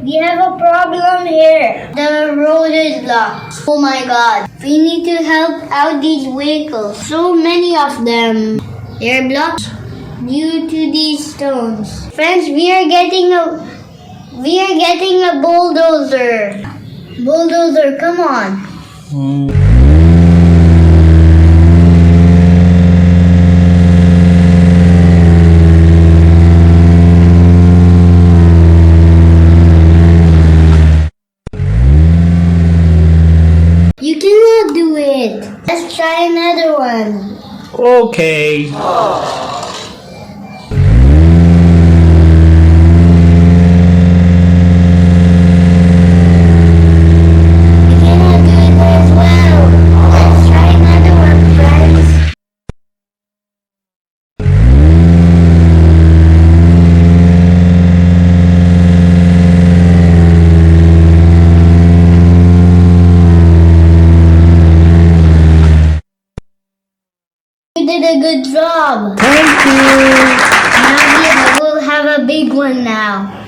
We have a problem here. The road is blocked. Oh my god. We need to help out these vehicles. So many of them. They're blocked due to these stones. Friends, we are getting a bulldozer. Bulldozer, come on. You cannot do it. Let's try another one. Okay. You did a good job. Thank you. Now we will have a big one now.